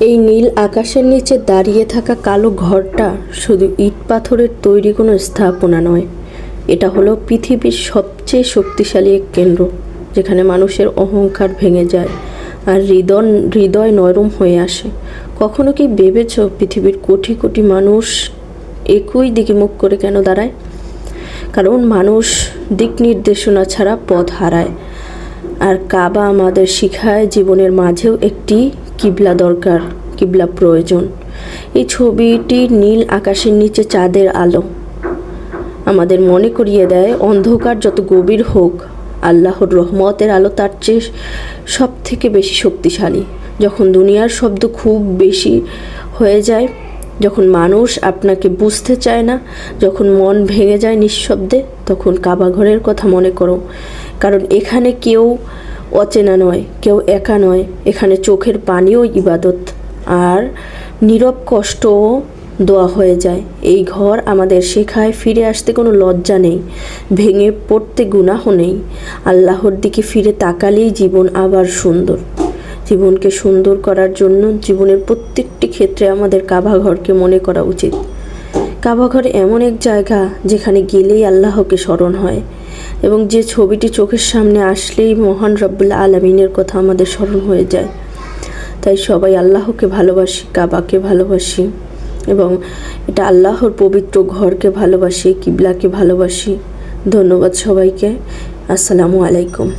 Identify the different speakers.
Speaker 1: এই নীল আকাশের নিচে দাঁড়িয়ে থাকা কালো ঘরটা শুধু ইট পাথরের তৈরি কোনো স্থাপনা নয়, এটা হলো পৃথিবীর সবচেয়ে শক্তিশালী এক কেন্দ্র, যেখানে মানুষের অহংকার ভেঙে যায় আর হৃদয় নরম হয়ে আসে। কখনো কি ভেবেছ পৃথিবীর কোটি কোটি মানুষ একই দিকে মুখ করে কেন দাঁড়ায়? কারণ মানুষ দিক নির্দেশনা ছাড়া পথ হারায়। আর কাবা আমাদের শিখায় জীবনের মাঝেও একটি কিবলা দরকার, কিবলা প্রয়োজন। এই ছবিটি নীল আকাশের নিচে চাঁদের আলো আমাদের মনে করিয়ে দেয়, অন্ধকার যত গভীর হোক, আল্লাহর রহমতের আলো তার চেয়ে সব থেকে বেশি শক্তিশালী। যখন দুনিয়ার শব্দ খুব বেশি হয়ে যায়, যখন মানুষ আপনাকে বুঝতে চায় না, যখন মন ভেঙে যায় নিঃশব্দে, তখন কাবা ঘরের কথা মনে করো। কারণ এখানে কেউ অচেনা নয়, কেউ একা নয়। এখানে চোখের পানিও ইবাদত, আর নীরব কষ্টও দোয়া হয়ে যায়। এই ঘর আমাদের শেখায় ফিরে আসতে কোনো লজ্জা নেই, ভেঙে পড়তে গুনাহ নেই। আল্লাহর দিকে ফিরে তাকালেই জীবন আবার সুন্দর। জীবনকে সুন্দর করার জন্য জীবনের প্রত্যেকটি ক্ষেত্রে আমাদের কাবা ঘরকে মনে করা উচিত। কাবা ঘর এমন এক জায়গা যেখানে গেলেই আল্লাহকে স্মরণ হয়, এবং যে ছবিটি চোখের সামনে আসলেই মহান রব্বুল আলামিনের কথা আমাদের স্মরণ হয়ে যায়। তাই সবাই আল্লাহকে ভালোবাসি, কাবাকে ভালোবাসি, এবং এটা আল্লাহর পবিত্র ঘরকে ভালোবাসি, কিবলাকে ভালোবাসি। ধন্যবাদ সবাইকে। আসসালামু আলাইকুম।